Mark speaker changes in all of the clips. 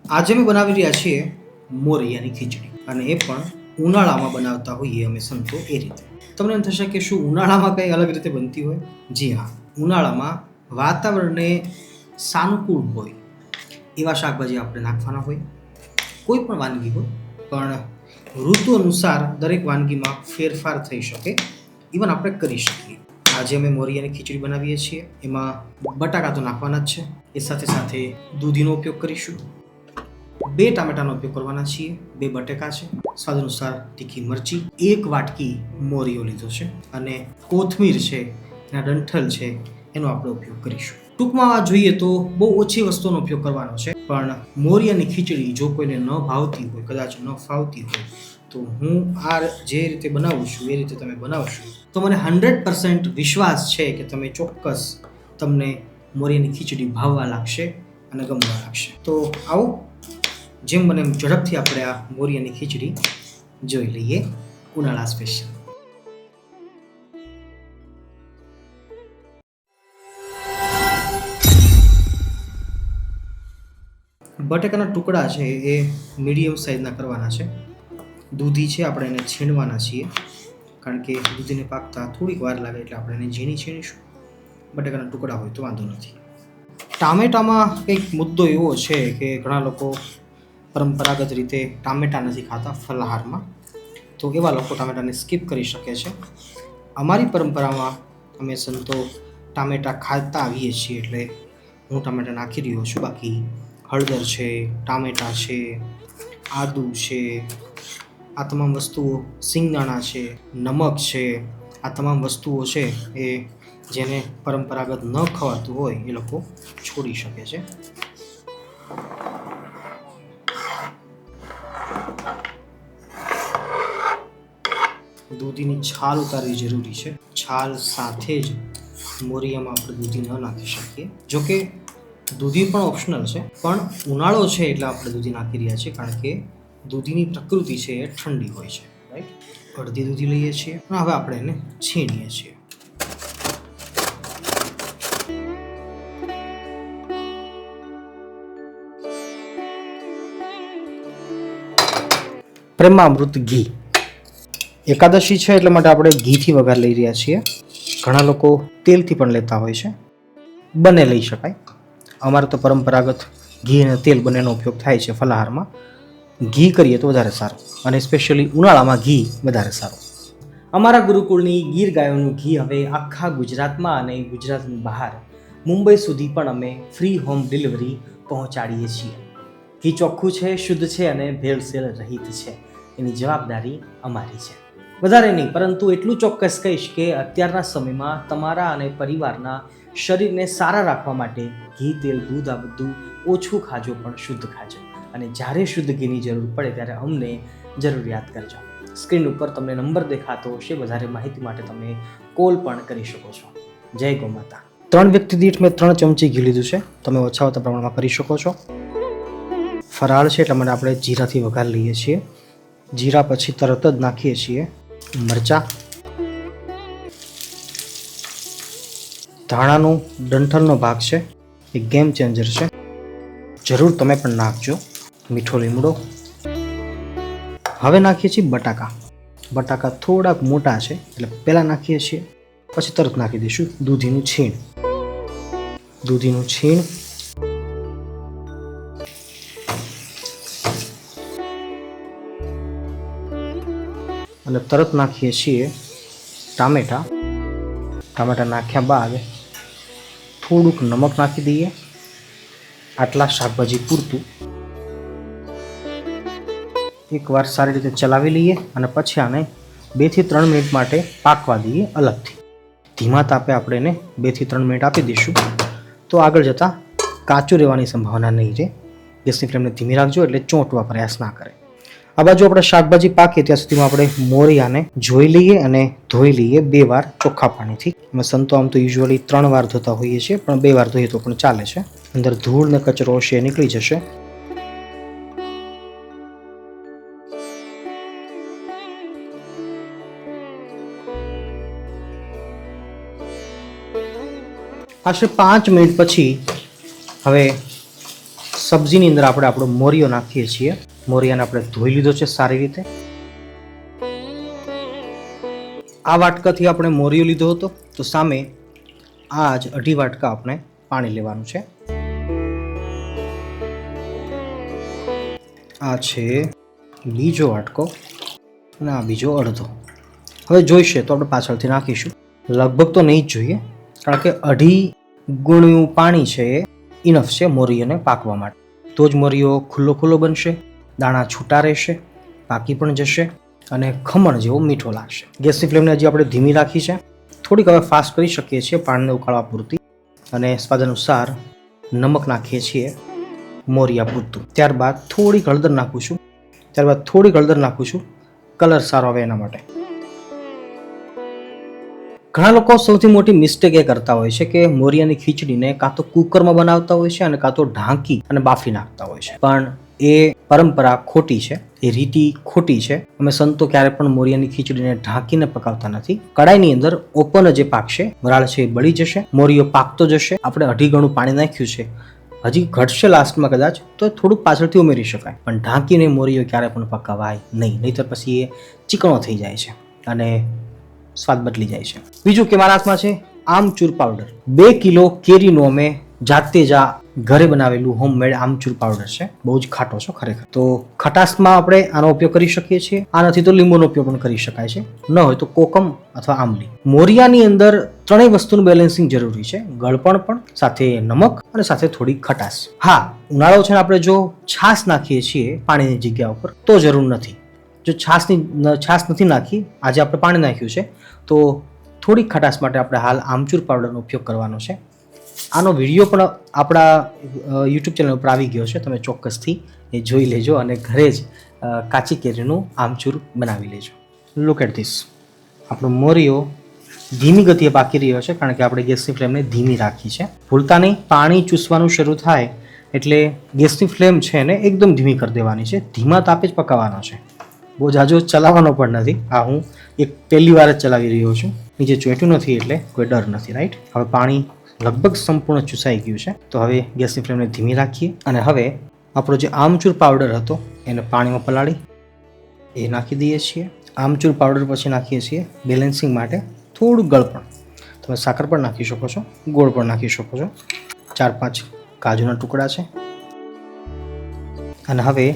Speaker 1: આજે અમે બનાવી રહ્યા છીએ મોરૈયાની ખીચડી, અને એ પણ ઉનાળામાં બનાવતા હોઈએ અમે સંતો એ રીતે. તમને એમ થશે કે શું ઉનાળામાં કંઈ અલગ રીતે બનતી હોય? જી હા, ઉનાળામાં વાતાવરણને સાનુકૂળ હોય એવા શાકભાજી આપણે નાખવાના હોય. કોઈ પણ વાનગી હોય, પણ ઋતુ અનુસાર દરેક વાનગીમાં ફેરફાર થઈ શકે, ઇવન આપણે કરી શકીએ. આજે અમે મોરૈયાની ખીચડી બનાવીએ છીએ. એમાં બટાકા તો નાખવાના જ છે, એ સાથે સાથે દૂધીનો ઉપયોગ કરીશું. 2 ટામેટાનો ઉપયોગ કરવાના છીએ, 2 બટેકા છે, સ્વાદ અનુસાર તીખી મરચી, 1 વાટકી મોરિયો લીધો છે, અને કોથમીર છે, એના ડંઠલ છે, એનો આપણે ઉપયોગ કરીશું. ટૂંકમાં જોઈએ તો બહુ ઓછી વસ્તુનો ઉપયોગ કરવાનો છે, પણ મોરિયાની ખીચડી જો કોઈને ન ભાવતી હોય, કદાચ ન ફાવતી હોય, તો હું આ જે રીતે બનાવું છું એ રીતે તમે બનાવશો તો મને 100% વિશ્વાસ છે કે તમે ચોક્કસ તમને મોરિયાની ખીચડી ભાવવા લાગશે અને ગમવા લાગશે. તો આવો, જેમ બને એમ ઝડપથી આપણે આ મોરિયાની ખીચડી જોઈ લઈએ, ઉનાળા સ્પેશિયલ. બટેકાના ટુકડા છે એ મીડિયમ સાઇઝના કરવાના છે. દૂધી છે, આપણે એને છીણવાના છીએ, કારણ કે દૂધીને પાકતા થોડીક વાર લાગે, એટલે આપણે એને છીણીશું. બટેકાના ટુકડા હોય તો વાંધો નથી. ટામેટામાં કંઈક મુદ્દો એવો છે કે ઘણા લોકો પરંપરાગત રીતે ટામેટા નથી ખાતા ફલાહારમાં, તો એવા લોકો ટામેટાને સ્કીપ કરી શકે છે. અમારી પરંપરામાં અમે સંતો ટામેટા ખાતા આવીએ છીએ, એટલે હું ટામેટા નાખી રહ્યો છું. બાકી હળદર છે, ટામેટા છે, આદુ છે, આ તમામ વસ્તુઓ, સિંગદાણા છે, નમક છે, આ તમામ વસ્તુઓ છે એ જેને પરંપરાગત ન ખવાતું હોય એ લોકો છોડી શકે છે. દૂધીની છાલ ઉતારવી જરૂરી છે. છાલ સાથે જ મોરિયામાં આપણે દૂધી ન નાખી શકીએ. જોકે દૂધી પણ ઓપ્શનલ છે, પણ ઉનાળો છે એટલે આપણે દૂધી નાખી રહ્યા છીએ, કારણ કે દૂધીની પ્રકૃતિ છે એ ઠંડી હોય છે, રાઈટ. અડધી દૂધી લઈએ છીએ, અને હવે આપણે એને છીણીએ છીએ. પ્રેમામૃત ઘી. એકાદશી છે એટલે માટે આપણે ઘીથી વઘાર લઈ રહ્યા છીએ. ઘણા લોકો તેલથી પણ લેતા હોય છે, બંને લઈ શકાય. અમારે તો પરંપરાગત ઘી અને તેલ બંનેનો ઉપયોગ થાય છે ફલાહારમાં. ઘી કરીએ તો વધારે સારું, અને સ્પેશિયલી ઉનાળામાં ઘી વધારે સારું. અમારા ગુરુકુળની ગીર ગાયોનું ઘી હવે આખા ગુજરાતમાં અને ગુજરાતની બહાર મુંબઈ સુધી પણ અમે ફ્રી હોમ ડિલિવરી પહોંચાડીએ છીએ. ઘી ચોખ્ખું છે, શુદ્ધ છે અને ભેળસેળ રહિત છે, એની જવાબદારી અમારી છે. વધારે નહીં, પરંતુ એટલું ચોક્કસ કહીશ કે અત્યારના સમયમાં તમારા અને પરિવારના શરીરને સારા રાખવા માટે ઘી, તેલ, દૂધ આ બધું ઓછું ખાજો, પણ શુદ્ધ ખાજો. અને જ્યારે શુદ્ધ ઘીની જરૂર પડે ત્યારે અમને જરૂરિયાત કરજો. સ્ક્રીન ઉપર તમને નંબર દેખાતો હશે, વધારે માહિતી માટે તમે કોલ પણ કરી શકો છો. જય ગૌ માતા. 3 વ્યક્તિ દીઠ મેં 3 ચમચી ઘી લીધું છે, તમે ઓછા ઓછા પ્રમાણમાં કરી શકો છો. ફરાળ છે એટલા માટે આપણે જીરાથી વઘાર લઈએ છીએ. જીરા પછી તરત જ નાખીએ છીએ મરચાં, ધાણાનો ડંઠલનો ભાગ છે, એ ગેમ ચેન્જર છે, જરૂર તમે પણ નાખજો. મીઠો લીમડો. હવે નાખીએ છીએ બટાકા. બટાકા થોડાક મોટા છે એટલે પહેલાં નાખીએ છીએ, પછી તરત નાખી દઈશું દૂધીનું છીણ. દૂધીનું છીણ, અને તરત નાખીએ છીએ ટામેટાં. ટામેટાં નાખ્યા બાદ થોડુંક નમક નાખી દઈએ, આટલા શાકભાજી પૂરતું. એકવાર સારી રીતે ચલાવી લઈએ અને પછી આને 2 થી 3 મિનિટ માટે પાકવા દઈએ અલગથી. ધીમા તાપે આપણે એને 2 થી 3 મિનિટ આપી દઈશું, તો આગળ જતાં કાચું રહેવાની સંભાવના નહીં રહે. ગેસની ફ્લેમને ધીમી રાખજો એટલે ચોંટવા પ્રયાસ ના કરે. આ બાજુ આપણે શાકભાજી પાકે ત્યાં સુધીમાં આપણે મોરિયાને જોઈ લઈએ અને ધોઈ લઈએ 2 વાર ચોખ્ખા પાણીથી. અમે સંતો આમ તો યુઝ્યુઅલી 3 વાર ધોતા હોઈએ છીએ, પણ 2 વાર ધોઈએ તો પણ ચાલે છે. અંદર ધૂળ ને કચરો હશે એ નીકળી જશે. આશરે 5 મિનિટ પછી હવે સબ્જીની અંદર આપણે આપણો મોરિયો નાખીએ છીએ. મોરિયાને આપણે ધોઈ લીધો છે સારી રીતે. આ વાટકાથી આપણે મોરિયો લીધો હતો, તો સામે આ જ 2.5 વાટકા આપણે પાણી લેવાનું છે. આ છે બીજો વાટકો અને આ બીજો અડધો. હવે જોઈશે તો આપણે પાછળથી નાખીશું. લગભગ તો નહીં જ જોઈએ, કારણ કે 2.5 ગુણ્યું પાણી છે એ ઇનફ છે મોરિયોને પાકવા માટે. તો જ મોરિયો ખુલ્લો ખુલ્લો બનશે, દાણા છૂટા રહેશે, પાકી પણ જશે અને ખમણ જેવો મીઠો લાગશે. ગેસની ફ્લેમને હજી આપણે ધીમી રાખી છે. થોડીક હવે ફાસ્ટ કરી શકીએ છીએ પાણીને ઉકાળવા પૂરતી. અને સ્વાદ અનુસાર નમક નાખીએ છીએ મોરિયા પૂરતું. ત્યારબાદ થોડીક હળદર નાખું છું. કલર સારો આવે એના માટે. ઘણા લોકો સૌથી મોટી મિસ્ટેક એ કરતા હોય છે કે મોરિયાની ખીચડીને કાં તો કુકરમાં બનાવતા હોય છે અને કાં તો ઢાંકી અને બાફી નાખતા હોય છે. પણ એ પરંપરા ખોટી છે, એ રીતિ ખોટી છે. અમે સંતો ક્યારે પણ મોરિયાની ખીચડીને ઢાંકીને પકાવતા નથી. કડાઈની અંદર ઓપન જ પાકશે, વરાળ છે એ બળી જશે, મોરિયો પાકતો જશે. આપણે 2.5 ગણું પાણી નાખ્યું છે, હજી ઘટશે લાસ્ટમાં કદાચ તો થોડુંક પાછળથી ઉમેરી શકાય, પણ ઢાંકીને મોરિયો ક્યારે પણ પકાવાય નહીં, નહીંતર પછી એ ચીકણો થઈ જાય છે અને સ્વાદ બદલી જાય છે. બીજું કે મારા હાથમાં છે આમચૂર પાવડર. 2 કિલો કેરીનો અમે જાતે જ ઘરે બનાવેલું હોમમેડ આમચૂર પાવડર છે. બહુ જ ખાટો છે ખરેખર. તો ખટાશમાં આપણે આનો ઉપયોગ કરી શકીએ છીએ. આ નથી તો લીંબુનો ઉપયોગ પણ કરી શકાય છે, ન હોય તો કોકમ અથવા આંબલી. મોરિયાની અંદર 3 વસ્તુનું બેલેન્સિંગ જરૂરી છે, ગળપણ પણ, સાથે નમક અને સાથે થોડી ખટાશ. હા, ઉનાળો છે ને, આપણે જો છાશ નાખીએ છીએ પાણીની જગ્યા ઉપર તો જરૂર નથી. જો છાશ નથી નાખી, આજે આપણે પાણી નાખ્યું છે, તો થોડીક ખટાશ માટે આપણે હાલ આમચૂર પાવડરનો ઉપયોગ કરવાનો છે. આનો વિડીયો પણ આપણા યુટ્યુબ ચેનલ ઉપર આવી ગયો છે, તમે ચોક્કસથી એ જોઈ લેજો અને ઘરે જ કાચી કેરીનું આમચૂર બનાવી લેજો. Look at this. આપણો મોરિયો ધીમી ગતિએ પાકી રહ્યો છે, કારણ કે આપણે ગેસની ફ્લેમને ધીમી રાખી છે. ભૂલતા નહીં, પાણી ચૂસવાનું શરૂ થાય એટલે ગેસની ફ્લેમ છે એને એકદમ ધીમી કરી દેવાની છે. ધીમા તાપે જ પકાવવાનો છે, બહુ જાજો ચલાવવાનો પણ નથી. આ હું પહેલી વાર જ ચલાવી રહ્યો છું, નીચે ચોંટ્યું નથી એટલે કોઈ ડર નથી. રાઈટ, હવે પાણી લગભગ સંપૂર્ણ ચૂસાઈ ગયું છે, તો હવે ગેસની ફ્લેમને ધીમી રાખીએ અને હવે આપણો જે આમચૂર પાવડર હતો એને પાણીમાં પલાળી એ નાખી દઈએ છીએ. આમચૂર પાવડર પછી નાખીએ છીએ બેલેન્સિંગ માટે થોડું ગળપણ. તમે સાકર પણ નાખી શકો છો, ગોળ પણ નાખી શકો છો. 4-5 કાજુના ટુકડા છે અને હવે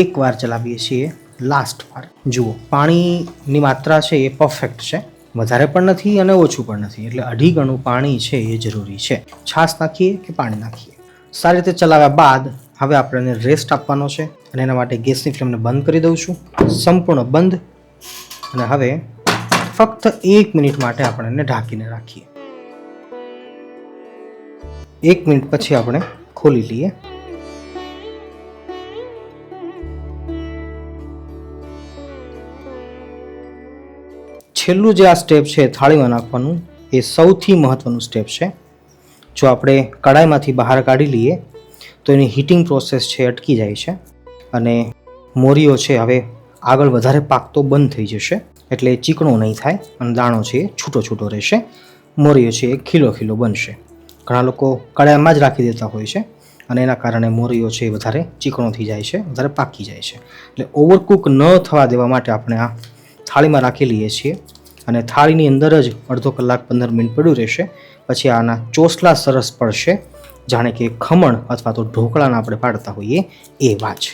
Speaker 1: એકવાર ચલાવીએ છીએ લાસ્ટ વાર. જુઓ, પાણીની માત્રા છે એ પરફેક્ટ છે, વધારે પણ નથી અને ઓછું પણ નથી, એટલે 2.5 ગણું પાણી છે એ જરૂરી છે. છાશ નાખીએ કે પાણી નાખીએ. સારી રીતે ચલાવ્યા બાદ હવે આપણે રેસ્ટ આપવાનો છે અને એના માટે ગેસની ફ્લેમને બંધ કરી દઉં છું, સંપૂર્ણ બંધ. અને હવે ફક્ત 1 મિનિટ માટે આપણે એને ઢાંકીને રાખીએ. 1 મિનિટ પછી આપણે ખોલી લઈએ. છેલ્લું જે આ સ્ટેપ છે થાળીમાં નાખવાનું, એ સૌથી મહત્વનું સ્ટેપ છે. જો આપણે કડાઈમાંથી બહાર કાઢી લઈએ તો એની હીટિંગ પ્રોસેસ છે અટકી જાય છે અને મોરિયો છે હવે આગળ વધારે પાકતો બંધ થઈ જશે, એટલે ચીકણો નહીં થાય અને દાણો છે એ છૂટો છૂટો રહેશે. મોરિયો છે એ ખીલો ખીલો બનશે. ઘણા લોકો કડાઈમાં જ રાખી દેતા હોય છે અને એના કારણે મોરિયો છે એ વધારે ચીકણો થઈ જાય છે, વધારે પાકી જાય છે. એટલે ઓવરકુક ન થવા દેવા માટે આપણે આ થાળીમાં રાખી લઈએ છીએ અને થાળીની અંદર જ અડધો કલાક 15 મિનિટ પડ્યું રહેશે. પછી આના ચોસલા સરસ પડશે, જાણે કે ખમણ અથવા તો ઢોકળાના આપણે પાડતા હોઈએ એ વાત.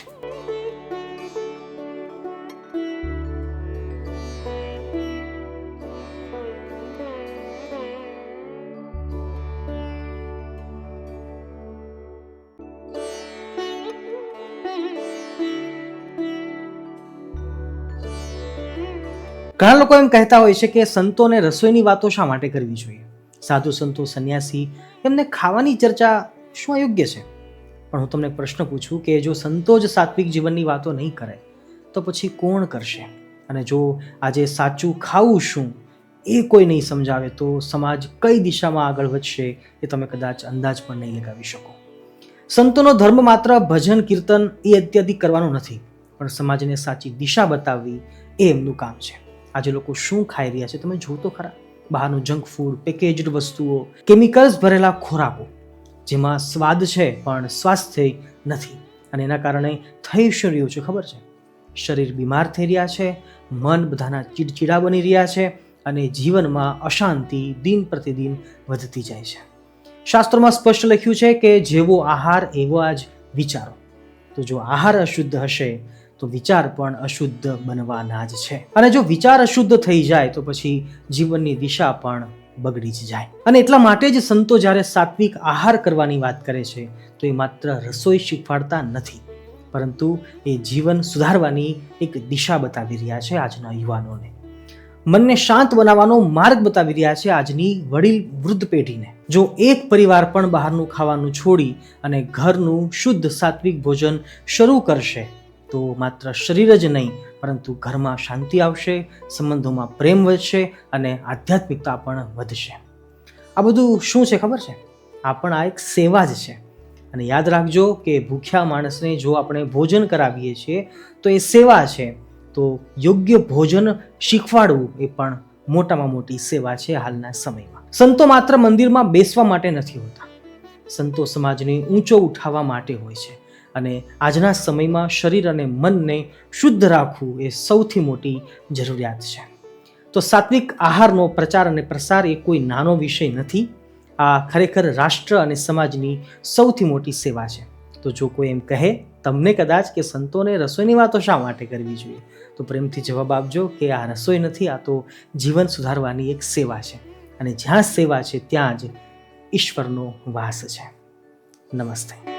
Speaker 1: ઘણા લોકો એમ કહેતા હોય છે કે સંતોને રસોઈની વાતો શા માટે કરવી જોઈએ? સાધુ સંતો, સંન્યાસી, એમને ખાવાની ચર્ચા શું અયોગ્ય છે? પણ હું તમને પ્રશ્ન પૂછું કે જો સંતો જ સાત્વિક જીવનની વાતો નહીં કરે તો પછી કોણ કરશે? અને જો આજે સાચું ખાવું શું એ કોઈ નહીં સમજાવે તો સમાજ કઈ દિશામાં આગળ વધશે એ તમે કદાચ અંદાજ પણ નહીં લગાવી શકો. સંતોનો ધર્મ માત્ર ભજન કીર્તન એ અત્યાધિક કરવાનું નથી, પણ સમાજને સાચી દિશા બતાવવી એ એમનું કામ છે. આજે લોકો શું ખાઈ રહ્યા છે તમે જો તો ખરા. બહારનું જંક ફૂડ, પેકેજડ વસ્તુઓ, કેમિકલ્સ ભરેલા ખોરાકો, જેમાં સ્વાદ છે પણ સ્વાસ્થ્ય નથી. અને એના કારણે થઈ શું રહ્યું છે ખબર છે? શરીર બીમાર થઈ રહ્યા છે, મન બધાના ચીડચીડા બની રહ્યા છે અને જીવનમાં અશાંતિ દિન પ્રતિદિન વધતી જાય છે. શાસ્ત્રોમાં સ્પષ્ટ લખ્યું છે કે જેવો આહાર એવો જ વિચારો. તો જો આહાર અશુદ્ધ હશે તો વિચાર પણ અશુદ્ધ બનવાના જ છે. અને જો વિચાર અશુદ્ધ થઈ જાય તો પછી જીવનની દિશા પણ બગડી જ જાય. અને એટલા માટે જ સંતો જ્યારે સાત્વિક આહાર કરવાની વાત કરે છે તો એ માત્ર રસોઈ શીખવાડતા નથી, પરંતુ એ જીવન સુધારવાની એક દિશા બતાવી રહ્યા છે આજના યુવાનોને. મનને શાંત બનાવવાનો માર્ગ બતાવી રહ્યા છે આજની વડીલ વૃદ્ધ પેઢીને. જો એક પરિવાર પણ બહારનું ખાવાનું છોડી અને ઘરનું શુદ્ધ સાત્વિક ભોજન શરૂ કરશે તો માત્ર શરીર જ નહીં પરંતુ ઘરમાં શાંતિ આવશે, સંબંધોમાં પ્રેમ વધશે અને આધ્યાત્મિકતા પણ વધશે. આ બધું શું છે ખબર છે? આ પણ આ એક સેવા જ છે. અને યાદ રાખજો કે ભૂખ્યા માણસને જો આપણે ભોજન કરાવીએ છીએ તો એ સેવા છે. તો યોગ્ય ભોજન શીખવાડવું એ પણ મોટામાં મોટી સેવા છે હાલના સમયમાં. સંતો માત્ર મંદિરમાં બેસવા માટે નથી હોતા. સંતો સમાજને ઊંચો ઉઠાવવા માટે હોય છે. અને આજના સમયમાં શરીર અને મનને શુદ્ધ રાખવું એ સૌથી મોટી જરૂરિયાત છે. તો સાત્વિક આહારનો પ્રચાર અને પ્રસાર એ કોઈ નાનો વિષય નથી. આ ખરેખર રાષ્ટ્ર અને સમાજની સૌથી મોટી સેવા છે. તો જો કોઈ એમ કહે તમને કદાચ કે સંતોને રસોઈની વાતો શા માટે કરવી જોઈએ, તો પ્રેમથી જવાબ આપજો કે આ રસોઈ નથી, આ તો જીવન સુધારવાની એક સેવા છે. અને જ્યાં સેવા છે ત્યાં જ ઈશ્વરનો વાસ છે. નમસ્તે.